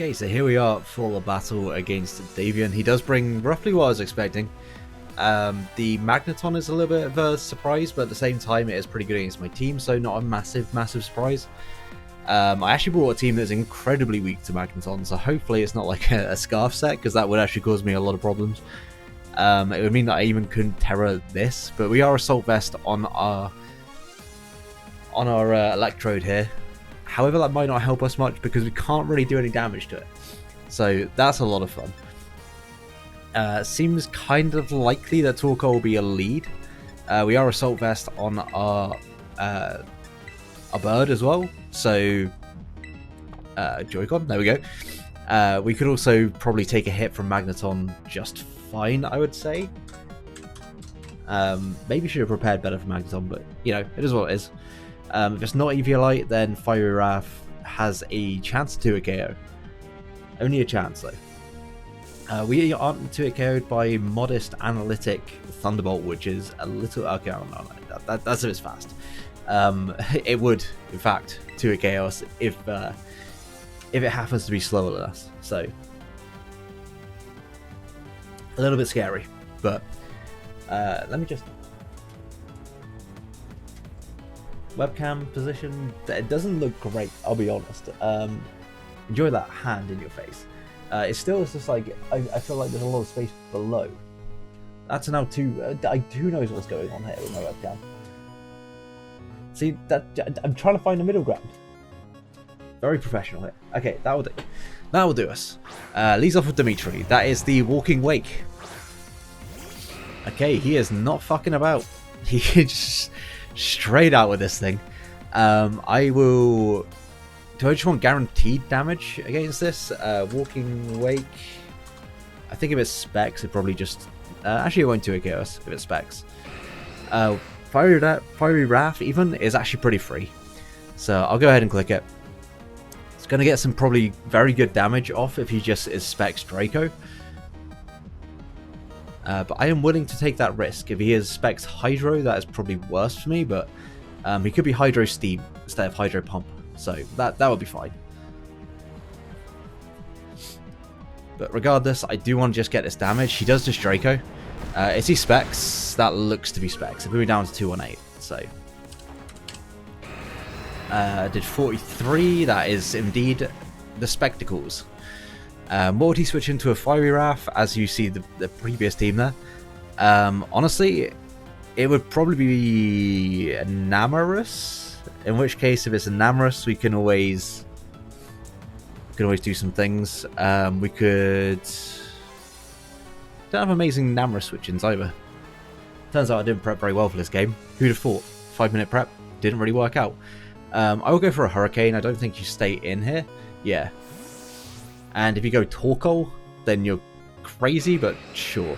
Okay, so here we are for the battle against Davion. He does bring roughly what I was expecting. The Magneton is a little bit of a surprise, but at the same time it is pretty good against my team, so not a massive surprise. I actually brought a team that's incredibly weak to Magneton, so hopefully it's not like a Scarf set, because that would actually cause me a lot of problems. It would mean that I even couldn't Terra this, but we are Assault Vest on our Electrode here. However, that might not help us much because we can't really do any damage to it. So that's a lot of fun. Seems kind of likely that Torkoal will be a lead. We are Assault Vest on our bird as well. So Joy-Con, there we go. We could also probably take a hit from Magneton just fine, I would say. Maybe should have prepared better for Magneton, but you know, it is what it is. If it's not Eviolite, then Fiery Wrath has a chance to 2-hit KO. Only a chance, though. We aren't 2-hit KO'd by Modest Analytic Thunderbolt, which is a little... Okay, no, that's if it's fast. It would, in fact, 2-hit KO us if it happens to be slower than us. So, a little bit scary, but let me just... Webcam position, it doesn't look great, I'll be honest. Enjoy that hand in your face. It's still just like, I feel like there's a lot of space below. That's now too, who knows what's going on here with my webcam. See, I'm trying to find a middle ground. Very professional here. Okay, that will do. That will do us. Leads off with Dimitri. That is the Walking Wake. Okay, he is not fucking about. He just... straight out with this thing. I will... Do I just want guaranteed damage against this? Walking Wake... I think if it's Specs, it probably just... actually, it won't 2-hit KO us if it's Specs. Fiery Wrath, even, is actually pretty free. So, I'll go ahead and click it. It's going to get some probably very good damage off if he just is Specs Draco. But I am willing to take that risk. If he is Specs Hydro, that is probably worse for me, but he could be Hydro Steam instead of Hydro Pump, so that would be fine. But regardless, I do want to just get this damage. He does just Draco. Is he Specs? That looks to be Specs. If we were down to 218, so... did 43, that is indeed the Spectacles. What would he switch into? A Fiery Wrath, as you see the previous team there? Honestly, it would probably be Enamorus. In which case, if it's Enamorus, we can always do some things. We could... Don't have amazing Enamorus switch-ins either. Turns out I didn't prep very well for this game. Who'd have thought? 5-minute prep didn't really work out. I will go for a Hurricane. I don't think you stay in here. Yeah. And if you go Torkoal, then you're crazy, but sure.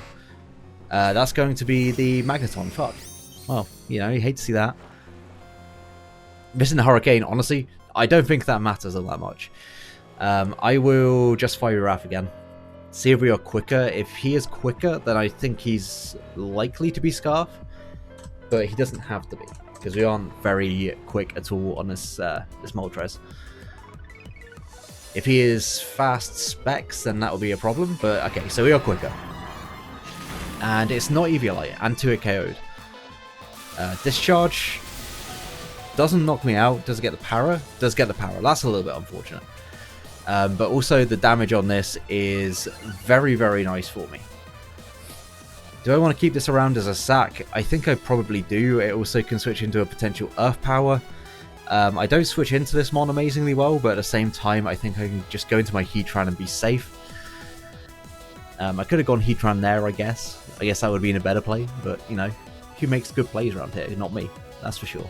That's going to be the Magneton. Fuck. Well, you know, you hate to see that. Missing the Hurricane, honestly, I don't think that matters all that much. I will just Fiery Wrath again. See if we are quicker. If he is quicker, then I think he's likely to be Scarf. But he doesn't have to be, because we aren't very quick at all on this Moltres. If he is fast Specs, then that will be a problem, but okay, so we are quicker. And it's not Eviolite, and 2-hit KO'd. Discharge doesn't knock me out, does it get the Para? Does get the Para, that's a little bit unfortunate. But also the damage on this is very, very nice for me. Do I want to keep this around as a sack? I think I probably do. It also can switch into a potential Earth Power. I don't switch into this mon amazingly well, but at the same time, I think I can just go into my Heatran and be safe. I could have gone Heatran there, I guess. I guess that would have been a better play, but, you know, who makes good plays around here? Not me, that's for sure.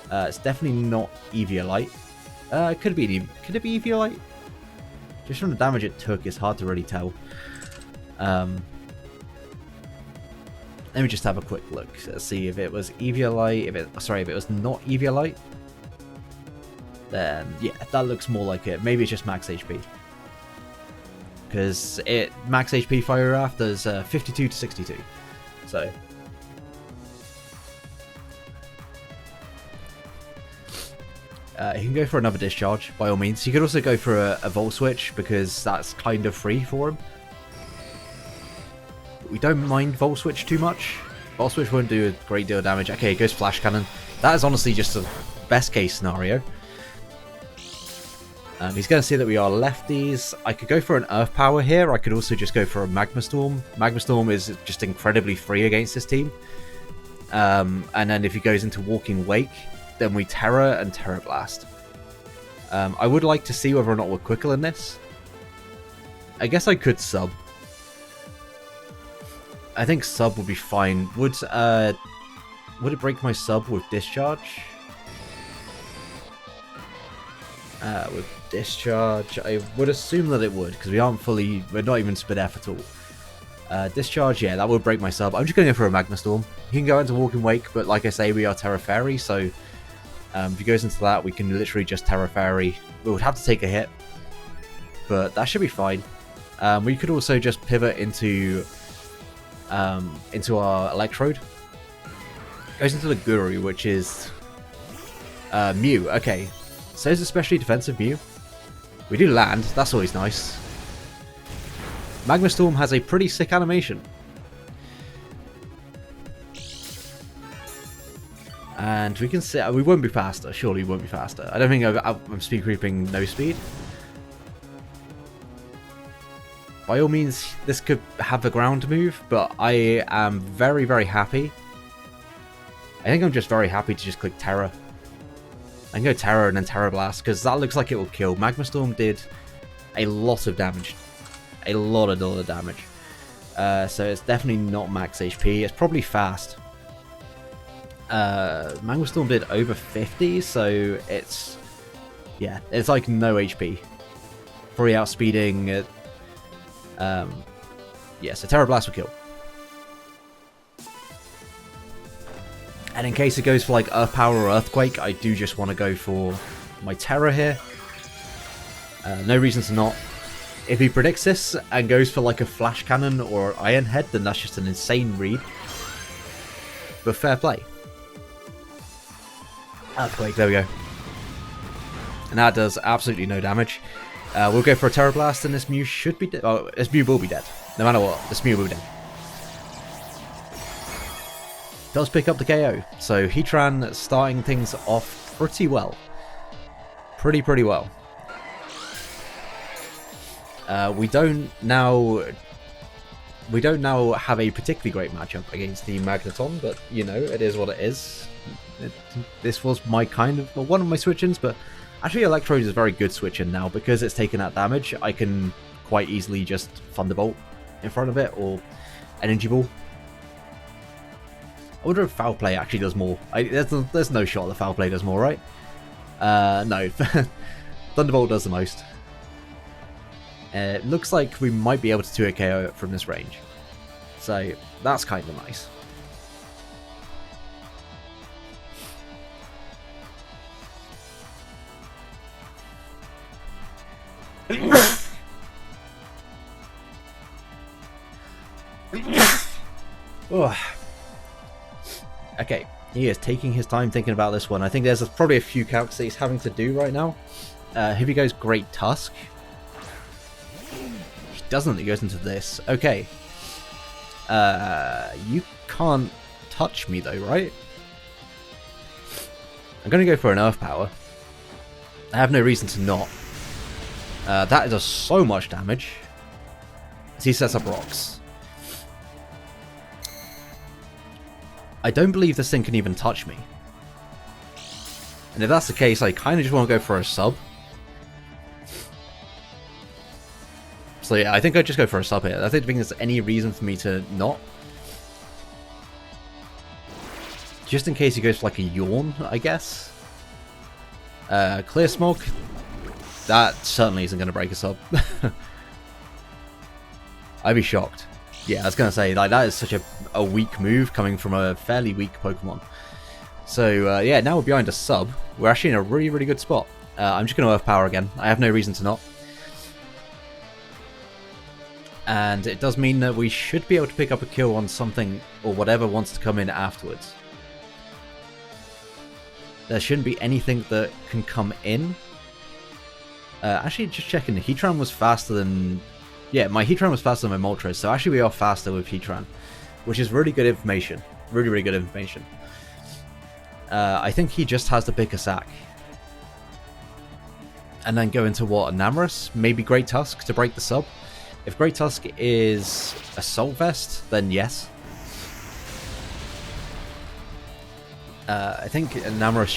It's definitely not Eviolite. Could it be Eviolite? Just from the damage it took, it's hard to really tell. Let me just have a quick look. Let's see if it was Eviolite. If it was not Eviolite, then yeah, that looks more like it. Maybe it's just max HP. Because max HP Fire Wrath does 52 to 62. So He can go for another discharge, by all means. He could also go for a Volt Switch, because that's kind of free for him. But we don't mind Volt Switch too much. Volt Switch won't do a great deal of damage. Okay, it goes Flash Cannon. That is honestly just a best case scenario. He's going to see that we are lefties. I could go for an Earth Power here. I could also just go for a Magma Storm. Magma Storm is just incredibly free against this team. And then if he goes into Walking Wake, then we Terra and Terra Blast. I would like to see whether or not we're quicker in this. I guess I could sub. I think sub would be fine. Would it break my sub with discharge? With discharge, I would assume that it would, because we're not even Spid F at all. Discharge, yeah, that would break my sub. I'm just going to go for a Magma Storm. He can go into Walking Wake, but like I say, we are Tera Fairy, so if he goes into that, we can literally just Tera Fairy. We would have to take a hit, but that should be fine. We could also just pivot into our Electrode. Goes into the Guru, which is Mew. Okay, so it's especially defensive Mew. We do land, that's always nice. Magma Storm has a pretty sick animation. And we can see, we won't be faster, surely we won't be faster. I don't think I'm speed creeping no speed. By all means, this could have a ground move, but I am very, very happy. I think I'm just very happy to just click Terra. I can go Terra and then Terra Blast, because that looks like it will kill. Magma Storm did a lot of damage. A lot of damage. So it's definitely not max HP. It's probably fast. Magma Storm did over 50, so it's... yeah, it's like no HP. Probably outspeeding... yeah, so Terra Blast will kill. And in case it goes for like Earth Power or Earthquake, I do just want to go for my Terra here. No reason to not. If he predicts this and goes for like a Flash Cannon or Iron Head, then that's just an insane read. But fair play. Earthquake, there we go. And that does absolutely no damage. We'll go for a Terra Blast, and this Mew should be dead. Oh, this Mew will be dead. No matter what, this Mew will be dead. Does pick up the KO. So Heatran starting things off pretty well. Pretty well. We don't now have a particularly great matchup against the Magneton, but you know, it is what it is. This was my one of my switch-ins, but actually Electrode is a very good switch-in now because it's taken that damage. I can quite easily just Thunderbolt in front of it or Energy Ball. I wonder if Foul Play actually does more. There's no shot that Foul Play does more, right? No. Thunderbolt does the most. It looks like we might be able to 2-hit KO it from this range. So, that's kind of nice. Oh. Okay, he is taking his time thinking about this one. I think there's probably a few calcs that he's having to do right now. Here he goes, Great Tusk. He doesn't, he goes into this. Okay. You can't touch me though, right? I'm going to go for an Earth Power. I have no reason to not. That does so much damage. As he sets up rocks. I don't believe this thing can even touch me. And if that's the case, I kind of just want to go for a sub. So yeah, I think I'd just go for a sub here. I don't think there's any reason for me to not. Just in case he goes for like a Yawn, I guess. Clear Smoke. That certainly isn't going to break a sub. I'd be shocked. Yeah, I was going to say, like, that is such a weak move coming from a fairly weak Pokemon. So, yeah, now we're behind a sub. We're actually in a really, really good spot. I'm just going to Earth Power again. I have no reason to not. And it does mean that we should be able to pick up a kill on something or whatever wants to come in afterwards. there shouldn't be anything that can come in. Actually, just checking, the Heatran was faster than... Yeah, my Heatran was faster than my Moltres, so actually we are faster with Heatran, which is really good information. Really, really good information. I think he just has the bigger sack. And then go into what? Enamorus? Maybe Great Tusk to break the sub? If Great Tusk is Assault Vest, then yes. I think Enamorus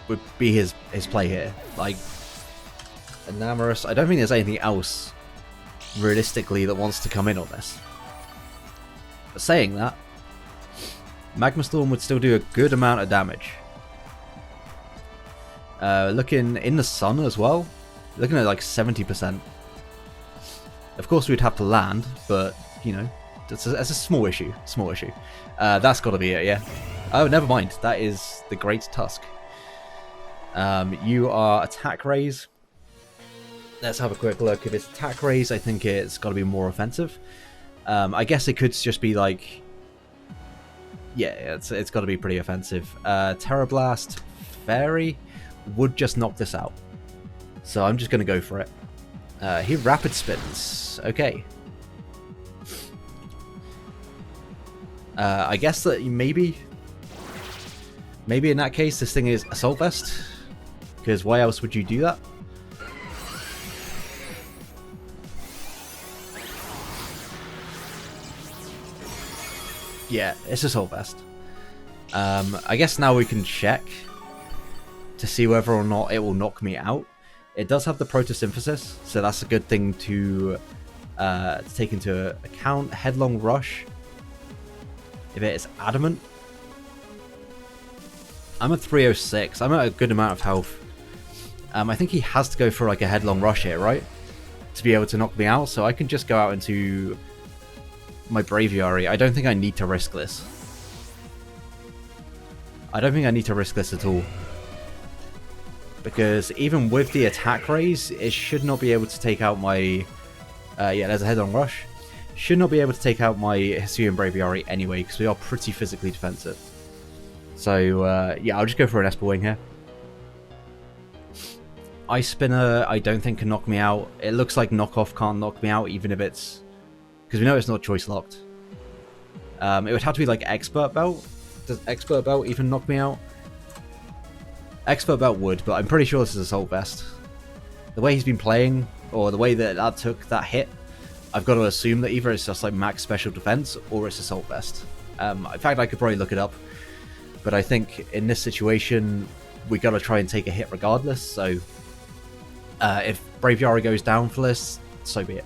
would be his play here. Like, Enamorus, I don't think there's anything else realistically that wants to come in on this. But saying that, Magma Storm would still do a good amount of damage. Looking in the sun as well, looking at like 70%. Of course we'd have to land, but, you know, it's a small issue. Small issue. That's got to be it, yeah. Oh, never mind. That is the Great Tusk. You are Attack Raise. Let's have a quick look. If it's Attack Raise, I think it's got to be more offensive. I guess it could just be like... Yeah, it's got to be pretty offensive. Terra Blast Fairy would just knock this out. So I'm just going to go for it. He Rapid Spins. Okay. I guess that maybe in that case this thing is Assault Vest, because why else would you do that? Yeah, it's Assault Vest. I guess now we can check to see whether or not it will knock me out. It does have the Protosynthesis, so that's a good thing to take into account. Headlong Rush. If it is Adamant. I'm at 306. I'm at a good amount of health. I think he has to go for like a Headlong Rush here, right? To be able to knock me out, so I can just go out into my Braviary. I don't think I need to risk this. I don't think I need to risk this at all. Because even with the Attack Raise, it should not be able to take out my... yeah, there's a Head-on Rush. Should not be able to take out my Hisuian Braviary anyway, because we are pretty physically defensive. So, yeah, I'll just go for an Esper Wing here. Ice Spinner, I don't think can knock me out. It looks like Knockoff can't knock me out, even if it's... Because we know it's not choice locked. It would have to be like Expert Belt. Does Expert Belt even knock me out? Expert Belt would, but I'm pretty sure this is Assault Vest. The way he's been playing, or the way that took that hit, I've got to assume that either it's just like max special defense, or it's Assault Vest. In fact, I could probably look it up. But I think in this situation, we got to try and take a hit regardless, so... if Braviary goes down for this, so be it.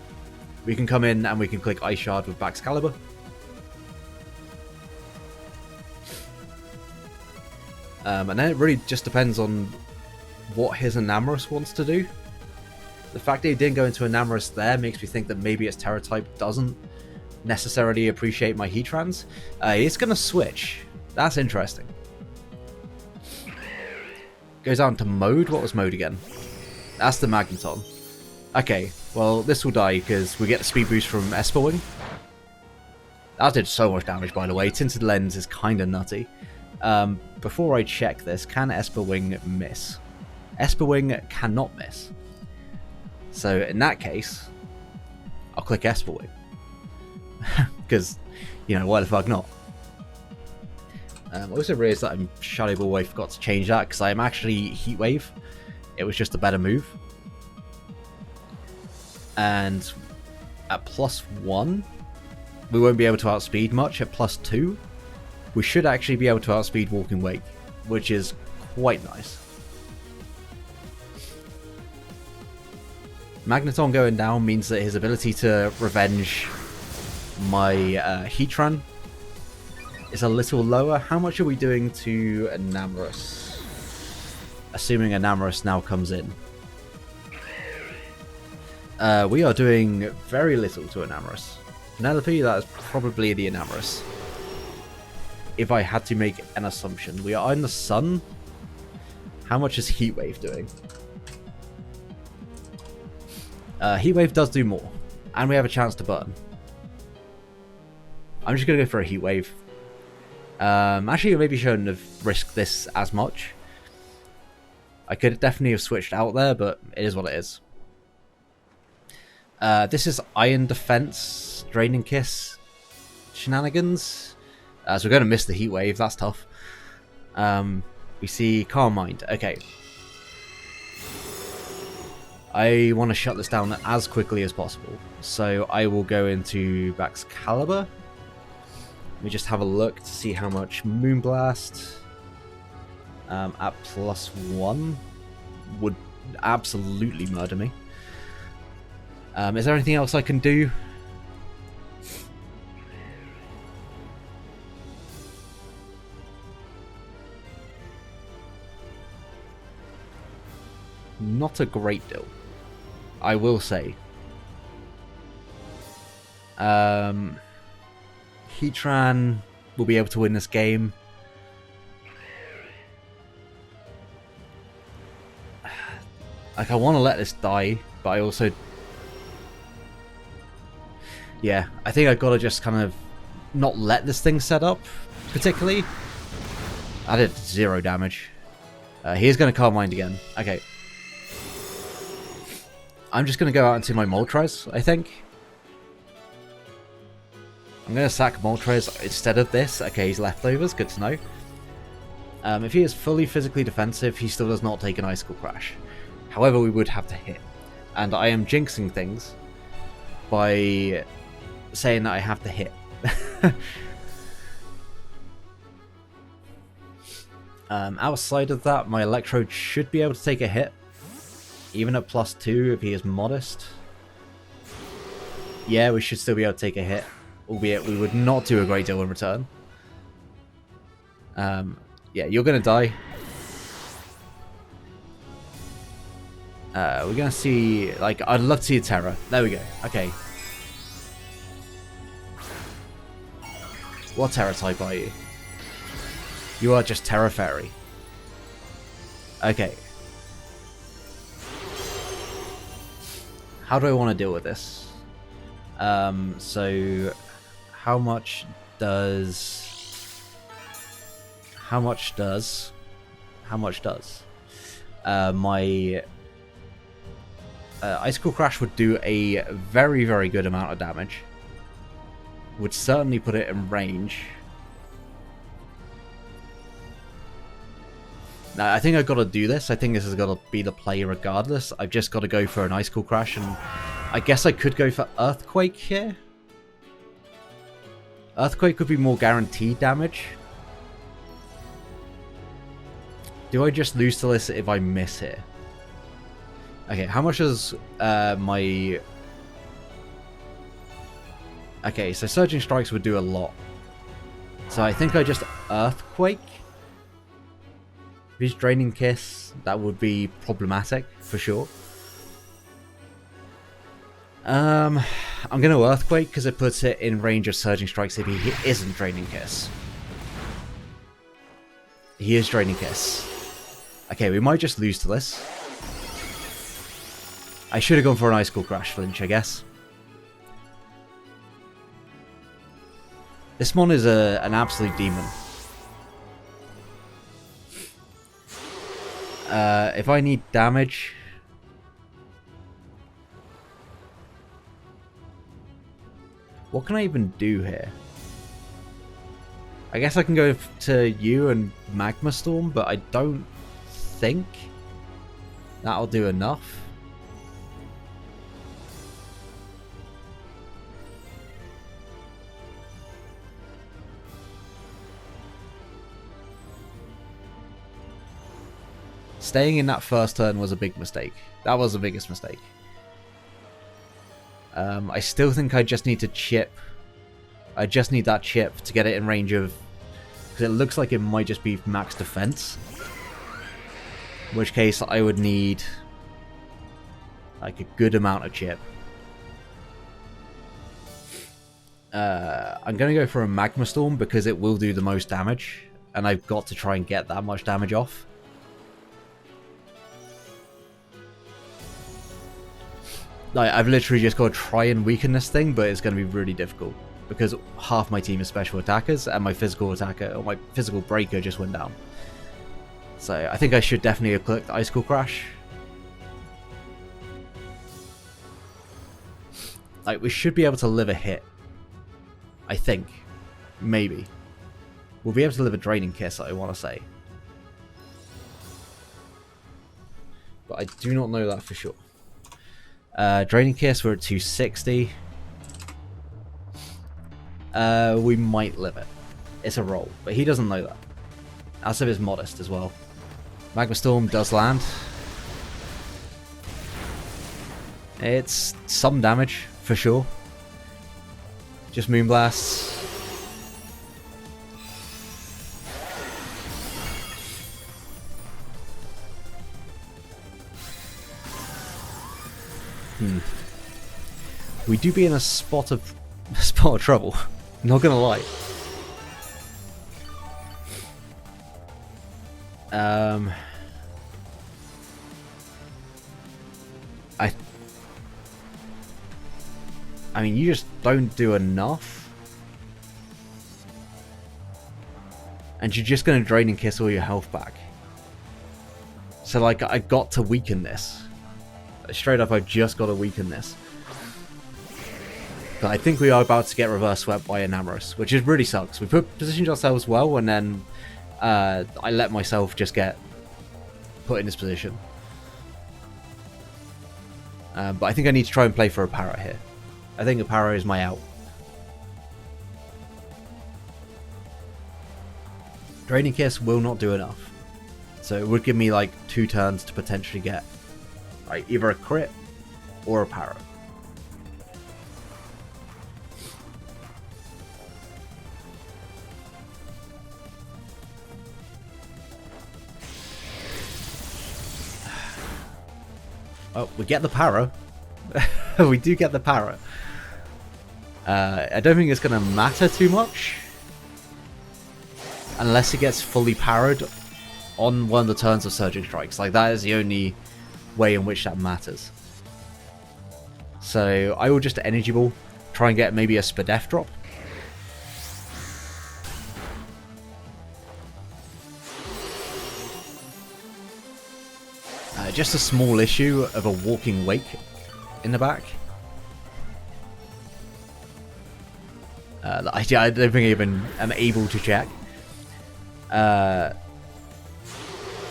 We can come in and we can click Ice Shard with Baxcalibur. And then it really just depends on what his Enamorus wants to do. The fact that he didn't go into Enamorus there makes me think that maybe its Terra type doesn't necessarily appreciate my Heatrans. It's going to switch. That's interesting. Goes down to mode. What was mode again? That's the Magneton. Okay, well, this will die because we get the speed boost from Esper Wing. That did so much damage, by the way. Tinted Lens is kind of nutty. Before I check this, can Esper Wing miss? Esper Wing cannot miss. So, in that case, I'll click Esper Wing. Because, you know, why the fuck not? I also realised that Shadow Ball I forgot to change that because I am actually Heat Wave. It was just a better move. And at +1, we won't be able to outspeed much. At +2, we should actually be able to outspeed Walking Wake, which is quite nice. Magneton going down means that his ability to revenge my Heatran is a little lower. How much are we doing to Enamorus? Assuming Enamorus now comes in. We are doing very little to Enamorus. Penelope, that is probably the Enamorus. If I had to make an assumption. We are in the sun. How much is Heat Wave doing? Heat Wave does do more. And we have a chance to burn. I'm just going to go for a Heat Wave. Actually, I maybe shouldn't have risked this as much. I could definitely have switched out there, but it is what it is. This is Iron Defense, Draining Kiss shenanigans. So we're going to miss the Heat Wave, that's tough. We see Calm Mind, okay. I want to shut this down as quickly as possible. So I will go into Baxcalibur. Let me just have a look to see how much Moonblast at +1 would absolutely murder me. Is there anything else I can do? Not a great deal, I will say. Heatran will be able to win this game. Like, I want to let this die, but I also... Yeah, I think I've got to just kind of not let this thing set up, particularly. I did 0 damage. He is going to Calm Mind again. Okay. I'm just going to go out into my Moltres, I think. I'm going to sack Moltres instead of this. Okay, he's leftovers, good to know. If he is fully physically defensive, he still does not take an Icicle Crash. However, we would have to hit. And I am jinxing things by saying that I have to hit. Outside of that, my Electrode should be able to take a hit. Even at +2 if he is modest. Yeah, we should still be able to take a hit. Albeit we would not do a great deal in return. Yeah, you're going to die. We're going to see... Like, I'd love to see a Tera. There we go. Okay. What Tera type are you? You are just Tera Fairy. Okay. How do I want to deal with this? So how much does my Icicle Crash would do a very, very good amount of damage. Would certainly put it in range. Now, I think I've got to do this. I think this has got to be the play regardless. I've just got to go for an Icicle Crash, and I guess I could go for Earthquake here. Earthquake could be more guaranteed damage. Do I just lose to this if I miss here? Okay, how much is my... Okay, so Surging Strikes would do a lot. So I think I just Earthquake. If he's Draining Kiss, that would be problematic, for sure. I'm going to Earthquake, because it puts it in range of Surging Strikes if he isn't Draining Kiss. He is Draining Kiss. Okay, we might just lose to this. I should have gone for an Icicle Crash flinch, I guess. This mon is an absolute demon. If I need damage... What can I even do here? I guess I can go to you and Magma Storm, but I don't think that'll do enough. Staying in that first turn was a big mistake. That was the biggest mistake. I still think I just need to chip. I just need that chip to get it in range of... Because it looks like it might just be max defense. In which case I would need like a good amount of chip. I'm going to go for a Magma Storm because it will do the most damage. And I've got to try and get that much damage off. Like, I've literally just got to try and weaken this thing, but it's going to be really difficult. Because half my team is special attackers, and my physical attacker, or my physical breaker just went down. So I think I should definitely have clicked Icicle Crash. Like, we should be able to live a hit. I think. Maybe. We'll be able to live a Draining Kiss, I want to say. But I do not know that for sure. Draining Kiss, we're at 260. We might live it. It's a roll, but he doesn't know that. As if it's modest as well. Magma Storm does land. It's some damage, for sure. Just Moonblasts. We do be in a spot of trouble. Not gonna lie. I mean, you just don't do enough, and you're just gonna Drain and Kiss all your health back. So, like, I got to weaken this. Straight up, I just got to weaken this. But I think we are about to get reverse swept by Enamorus, which is really sucks. We positioned ourselves well, and then I let myself just get put in this position. But I think I need to try and play for a Para here. I think a Para is my out. Draining Kiss will not do enough. So it would give me like 2 turns to potentially get like either a crit or a Para. Oh, we get the Para. We do get the Para. I don't think it's going to matter too much. Unless it gets fully parried on one of the turns of Surging Strikes. Like, that is the only way in which that matters. So, I will just Energy Ball. Try and get maybe a Spadef drop. Just a small issue of a Walking Wake in the back. I don't think I even am able to check.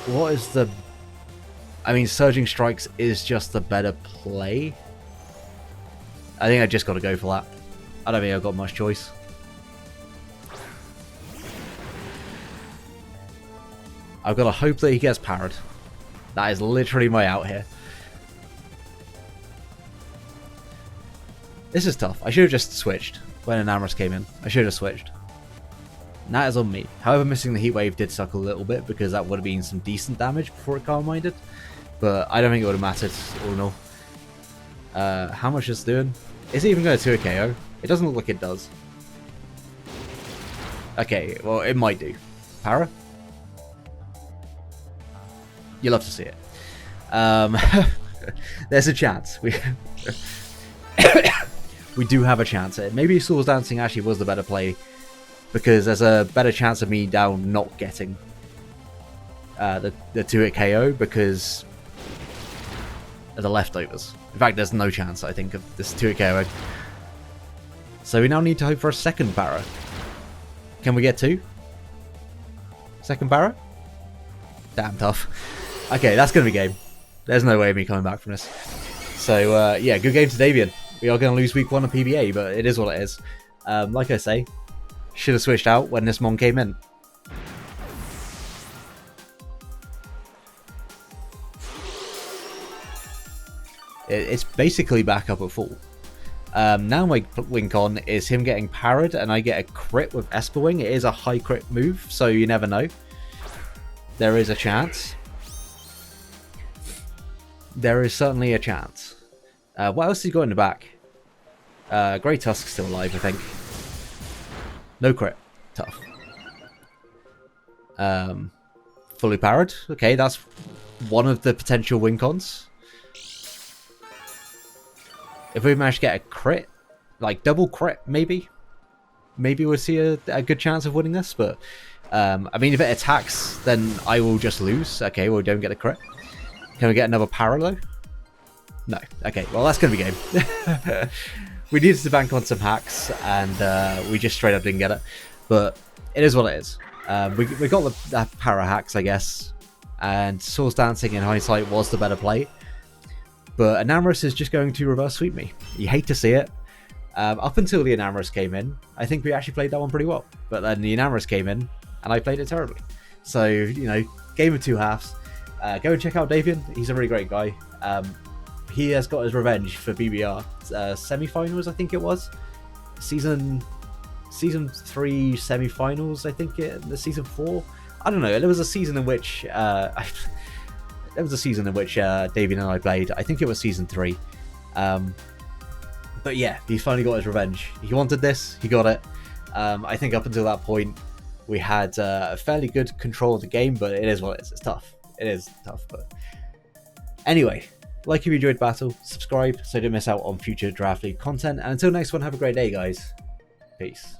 What is the... I mean, Surging Strikes is just the better play. I think I just got to go for that. I don't think I've got much choice. I've got to hope that he gets parried. That is literally my out here. This is tough. I should have just switched when Enamorus came in. I should have switched. And that is on me. However, missing the Heat Wave did suck a little bit because that would have been some decent damage before it Calm-Minded. But I don't think it would have mattered all in all. How much is it doing? Is it even going to 2 a KO? It doesn't look like it does. Okay, well, it might do. Para? You love to see it. There's a chance. We do have a chance. Maybe Soul's Dancing actually was the better play, because there's a better chance of me down not getting the 2-hit KO because of the leftovers. In fact, there's no chance, I think, of this 2-hit KO. So we now need to hope for a second Para. Can we get 2? Second Para? Damn tough. Okay, that's going to be game. There's no way of me coming back from this. So, yeah, good game to Davion. We are going to lose week 1 of PBA, but it is what it is. Like I say, should have switched out when this Mon came in. It's basically back up at full. Now my wink on is him getting parried, and I get a crit with Esper Wing. It is a high crit move, so you never know. There is a chance. There is certainly a chance. What else has he got in the back? Grey Tusk's still alive, I think. No crit. Tough. Fully parried. Okay, that's one of the potential win cons. If we manage to get a crit, like double crit, maybe we'll see a good chance of winning this, but I mean, if it attacks, then I will just lose. Okay, well, don't get a crit. Can we get another parallel? No. Okay, well, that's going to be game. We needed to bank on some hacks, and we just straight up didn't get it. But it is what it is. We got the para hacks, I guess, and Source Dancing in hindsight was the better play. But Enamorus is just going to reverse sweep me. You hate to see it. Up until the Enamorus came in, I think we actually played that one pretty well. But then the Enamorus came in, and I played it terribly. So, you know, game of two halves. Go and check out Davion. He's a really great guy. He has got his revenge for BBR. Semi-finals, I think it was. Season 3 semi-finals, I think the season 4. I don't know. There was a season in which Davion and I played. I think it was season 3. But yeah, he finally got his revenge. He wanted this, he got it. I think up until that point, we had a fairly good control of the game, but it is what it is. It's tough. It is tough, but anyway, like if you enjoyed battle, subscribe so you don't miss out on future Draft League content, and until next one, have a great day, guys. Peace.